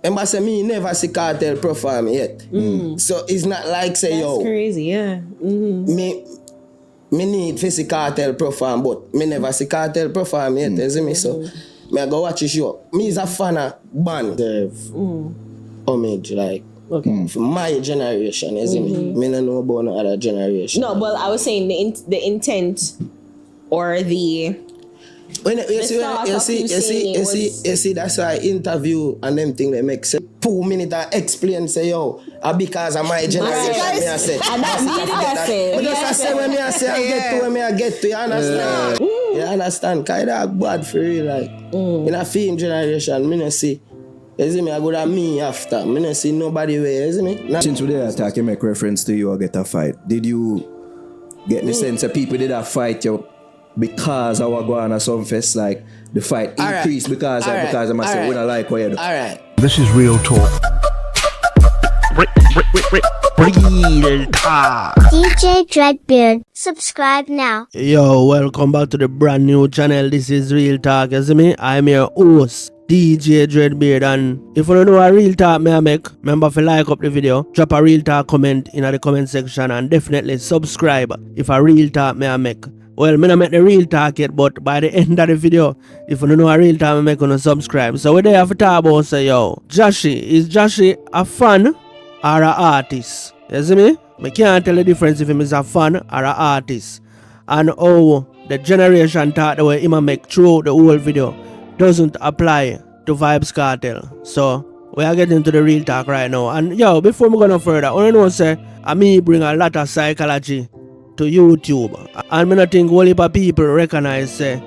Remember say me never see Cartel perform yet. So it's not like say That's crazy, yeah. me need to see Cartel perform, but me never see Cartel perform yet, you see me? So me I go watch his show. Me is a fan of band. Homage, like for my generation, you see me? Me don't know about no other generation. No, well, I was saying the intent or the You see, that's why interview and them thing they make say 2 minutes and explain say yo, because of my generation, me I say. And that's me But just say when me I say I get to where me I get to, you understand? You understand? Cause that bad for real, like in a film generation, me no see. You see me, I go to me after. Me no see nobody where, you see me? Since we did attack, you make reference to you or get a fight. Did you get the sense that people did a fight you because I was going to some fest, like the fight increased because of myself? We don't like what you do. Alright. This is Real Talk. Real Talk. DJ Dreadbeard, subscribe now. Yo, welcome back to the brand new channel. This is Real Talk, you see me? I'm your host, DJ Dreadbeard, and if you don't know a Real Talk me I make, remember if you like up the video, drop a Real Talk comment in the comment section and definitely subscribe if a Real Talk me I make. Well, me not make the Real Talk yet, but by the end of the video, if you don't know a Real Talk me make, you subscribe. So we there have to talk about say yo, Jahshii, is Jahshii a fan or an artist? You see me? I can't tell the difference if him is a fan or an artist. And how the generation talk the way him make throughout the whole video doesn't apply to vybzkartel. So we are getting to the Real Talk right now. And yo, before we go no further, I want to know say I me bring a lot of psychology to YouTube. And I don't think whole heap of people recognize say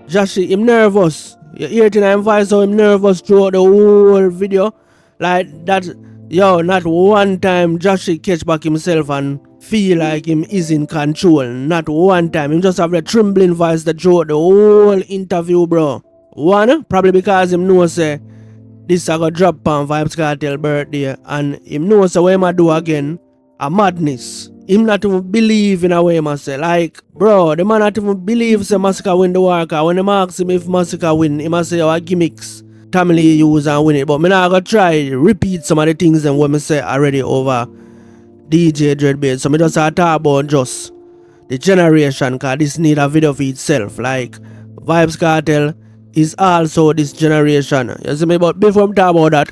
Jahshii him nervous. You hear it in him voice how him nervous throughout the whole video. Like that. Yo, not one time Jahshii catch back himself and feel like him is in control. Not one time. Him just have the trembling voice that throughout the whole interview, bro. One, probably because him know say this I got drop on vybzkartel birthday and him know say what him a do again a madness. Him not even believe in a way him say. Like, bro, the man not even believe say Massacre win the war. Cause when them ask him if Massacre win, he must say our gimmicks family use and win it. But me not gonna try repeat some of the things and what me say already over DJ Dreadbeard. So me just talk about just the generation, cause this need a video for itself. Like vybzkartel is also this generation. You see me? But before me talk about that,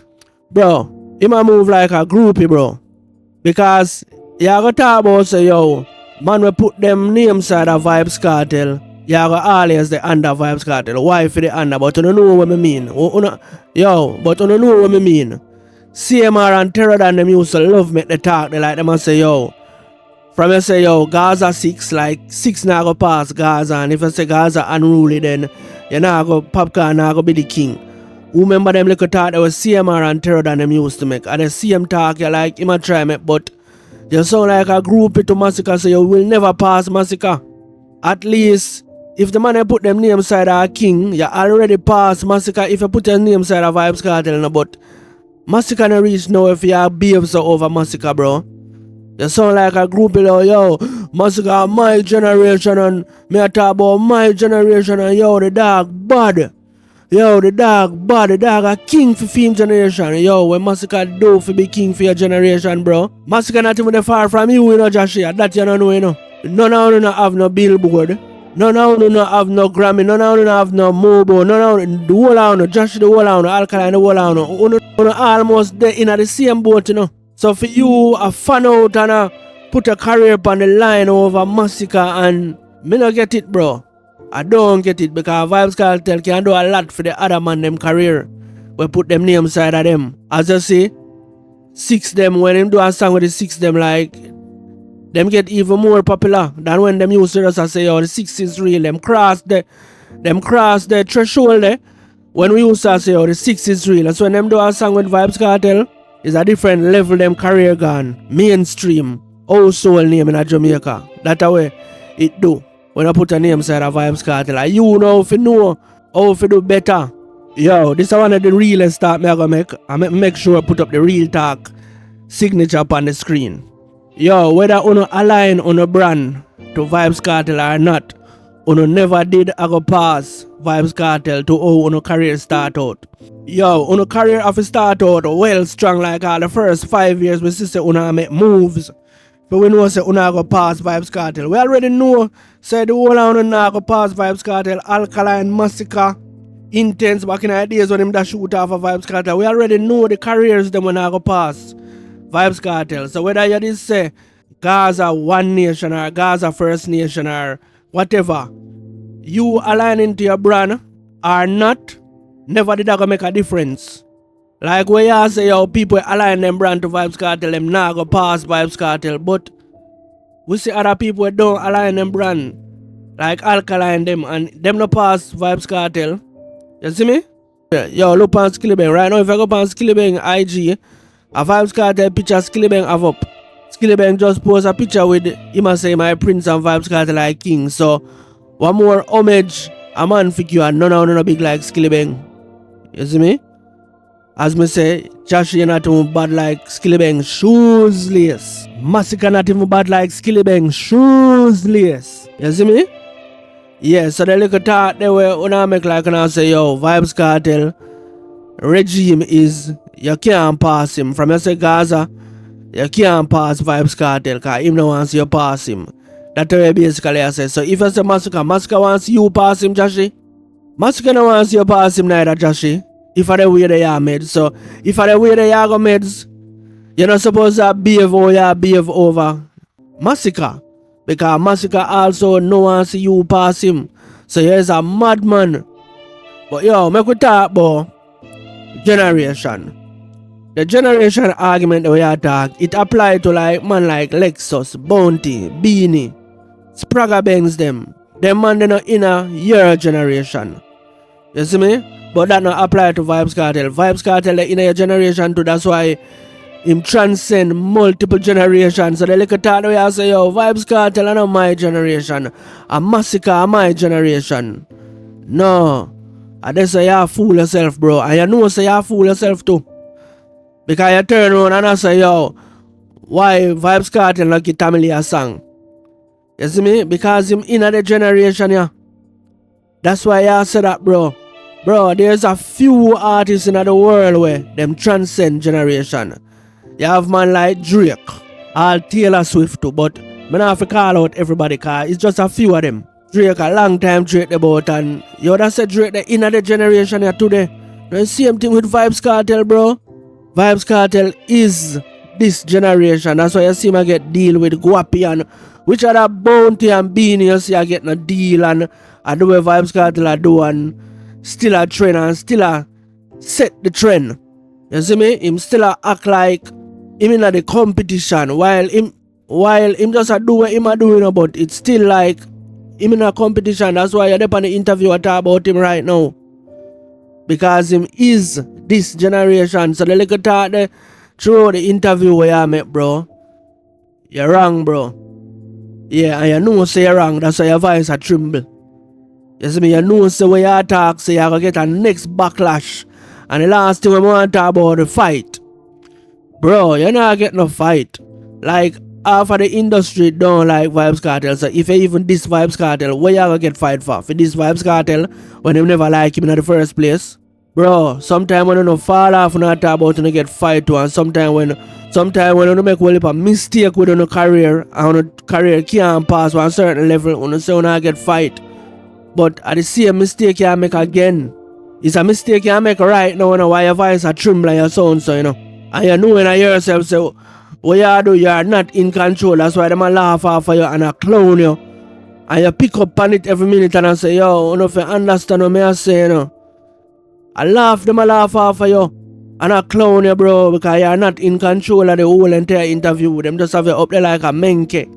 bro, he might move like a groupie, bro. Because you gonna talk about say yo, man we put them names side of vybzkartel. You go always the under vybzkartel. Why for the under? But you don't know what I mean. But you don't know what I mean. CMR and Terror than them used to love make the talk. They like them and say yo. From you say yo, Gaza 6, like 6 now go pass Gaza. And if you say Gaza unruly, then you now go Popcorn now go be the king. Who remember them little talk that was CMR and Terror than them used to make. And the same talk you like him a try make, but you sound like a groupie to Massacre, so you will never pass Massacre. At least if the man put them name side of a king, you already pass Massacre. If you put your name side of vybzkartel, no, but Massacre no reach now if you have Vybz over Massacre, bro. You sound like a group of yo, Massacre my generation and me a talk about my generation and yo the dog bad. Yo the dog bad, the dog a king for film generation. Yo, when Massacre do for be king for your generation, bro. Massacre not even far from you know, Jahshii. That you don't know, you know. None of them have no billboard. None of them have no Grammy. None of them have no Mobo. None of them, the whole of them, Jahshii the whole of them, Alkaline the whole of them. You almost there in the same boat, you know. So for you, a fan out and put a career on the line over Massacre, and me not get it, bro. I don't get it because vybzkartel can do a lot for the other man them career. We put them name side of them. As you see, 6 them when them do a song with the 6 them like them get even more popular than when them used to just say, oh, the 6 is real. Them cross the threshold there. When we used to say, oh, the 6 is real. That's when them do a song with vybzkartel, it's a different level them career gone. Mainstream. Household name in Jamaica. That's the way it do. When I put a name side of vybzkartel, like you know if you know how if you do better. Yo, this is one of the realest talk me I gonna make. I make sure I put up the Real Talk signature up on the screen. Yo, whether you align on a brand to vybzkartel or not, you never did I go pass vybzkartel to how your career start out. Yo, uno career have to start out well strong like all the first 5 years we see say una make moves. But we know say una go pass Vybz Kartel. We already know say the whole of una go pass Vybz Kartel, Alkaline Massacre, Intense back in the days when them da shoot off of Vybz Kartel. We already know the careers them when I go pass Vybz Kartel. So whether you just say Gaza One Nation or Gaza First Nation or whatever, you aligning to your brand or not, never did that go make a difference. Like where you say yo people align them brand to Vybz Kartel, them not go pass Vybz Kartel, but we see other people don't align them brand like Alkaline them and them no pass Vybz Kartel. You see me? Yo, look on Skillibang. Right now, if I go on Skillibang IG, a Vybz Kartel picture Skillibang have up. Skillibang just post a picture with him say my prince and Vybz Kartel like king. So, one more homage a man figure and none of no big like Skillibang. You see me? As me say, Jahshii not even bad like Skillibang shoes lace. Massacre not even bad like Skillibang shoes lace. You see me? Yeah, so the little talk they were when make like and I say yo, Vybz Kartel regime is you can't pass him. From you say Gaza, you can't pass Vybz Kartel because him no wants you pass him. That's what basically I say. So if you say Massacre wants you pass him, Jahshii. Massacre no wants you pass him neither, Jahshii. If I the way they are made. So if I the way they are go meds, you're not supposed to behave or you behave over Massacre. Because Massacre also no one see you pass him. So he's a madman. But yo, make we talk about generation. The generation argument that we are talk, it apply to like man like Lexus, Bounty, Beanie, Spragga Benz them. Them man they not in a your generation. You see me? But that not apply to Vybz Kartel. Vybz Kartel they in a generation too. That's why him transcend multiple generations. So the little talk where I say, yo, Vybz Kartel are not my generation. A Massacre are my generation. No. And that's why you fool yourself, bro. And you know say you fool yourself too. Because you turn around and I say, yo, why Vybz Kartel not give Tamale a song? You see me? Because him in the generation, yeah. That's why you say that, bro. Bro, there's a few artists in the world where them transcend generation. You have man like Drake, or Taylor Swift too, but I don't have to call out everybody because it's just a few of them. Drake a long time Drake about and you would say Drake the inner the generation here today. The same thing with Vybz Kartel, bro. Vybz Kartel is this generation. That's why you see me get deal with Guapi and which other Bounty and Beanie you see I getting a deal and I do what Vybz Kartel are do and still a trend and still a set the trend. You see me? Him still a act like him in the competition while him just a do what him a doing, but it's still like him in a competition. That's why you're on the interview I talk about him right now. Because him is this generation. So the little talk there through the interview where I met, bro. You're wrong, bro. Yeah, and you know say you're wrong. That's why your voice a tremble. You see me? You know say when you talk, say you're gonna get a next backlash. And the last thing we want to talk about the fight. Bro, you're not getting no fight. Like, half of the industry don't like Vybz Kartel. So if you even diss Vybz Kartel, what you gonna get fight for? For this Vybz Kartel, when you never like him in the first place? Bro, sometimes when you don't fall off, you not talk about you get fight to. And sometimes when you make a mistake with your career, and your career can't pass to a certain level, when you say you not get fight. But at the same mistake you make again. It's a mistake you make right now, you know, why your voice are tremble and your sound, so you know. And you know when you hear yourself say, what you do, you are not in control. That's why them a laugh off of you and a clown you. And you pick up on it every minute and I say, yo, you know if you understand what I say, you know. I laugh, them a laugh off of you. And a clown you, bro, because you are not in control of the whole entire interview. Them just have you up there like a menke.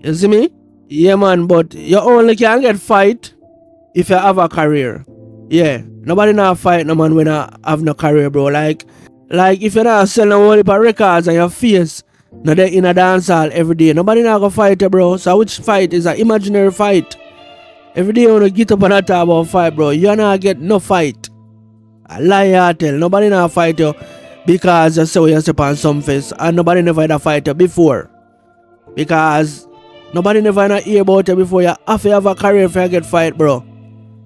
You see me? Yeah, man, but you only can get fight if you have a career. Yeah, nobody not fight no man when I have no career, bro. Like if you're not selling a whole heap of records and your face not there in a dancehall every day, nobody not gonna fight you, bro. So which fight is an imaginary fight? Every day you wanna get up and talk about fight, bro. You not get no fight. I lie tell. Nobody not fight you because you say you step on some face and nobody never had a fight you before. Because nobody never not hear about you before. You have to have a career if you get fight, bro.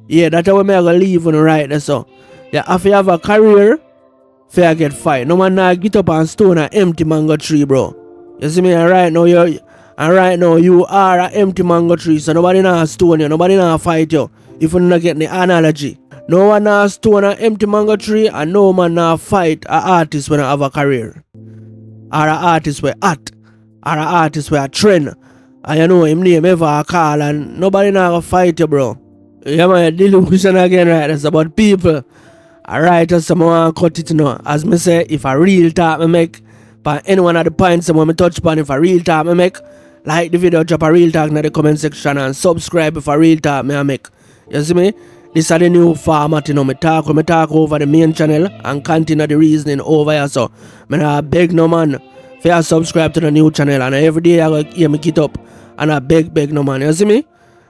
Yeah, that's how we may go leave on the right there, so. You have to have a career for get fight. No man now get up and stone an empty mango tree, bro. You see me? And right now you are an empty mango tree, so nobody now stone you, nobody now fight you. If you not get the analogy. No one now stone an empty mango tree, and no man now fight an artist when I have a career. Or an artist with art. Or an artist with a trend. And you know him name ever call, and nobody now fight you, bro. Yeah, man, delusion again, right? That's about people. Alright, just someone cut it, you know. As me say, if a real talk me make, but anyone at the point someone me touch upon, if a real talk me make, like the video, drop a real talk in the comment section and subscribe if a real talk me make. You see me? This is the new format, you know. Me talk over the main channel and continue the reasoning over here. So, I beg no man for subscribe to the new channel, and every day I go hear me get up and I beg no man. You see me?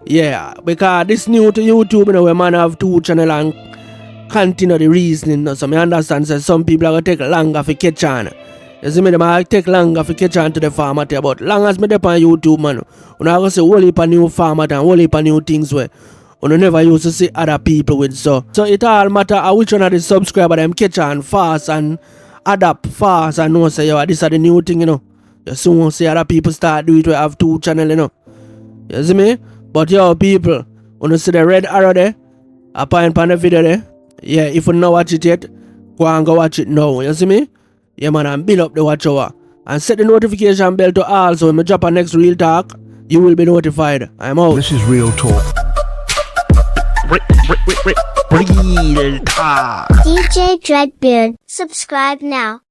Yeah, because this new to YouTube, you know, where man have 2 channel and continue the reasoning. So, I understand that some people are going to take longer for catch on. You see me, they might take longer for catch on to the format here, but long as me dep on YouTube, man, when I go say whole heap of new format and whole heap of new things where you never used to see other people with. So it all matter how which one of the subscriber them catch on fast and adapt fast and know say, yo, this is the new thing, you know. You soon see other people start do it, we have 2 channel, you know. You see me? But yo, people, when you see the red arrow there, I point on the video there, yeah, if you not watch it yet, go and go watch it now. You see me? Yeah, man, and build up the watch hour. And set the notification bell to all, so when I drop a next real talk, you will be notified. I'm out. This is Real Talk. Real Talk. DJ Dreadbeard, subscribe now.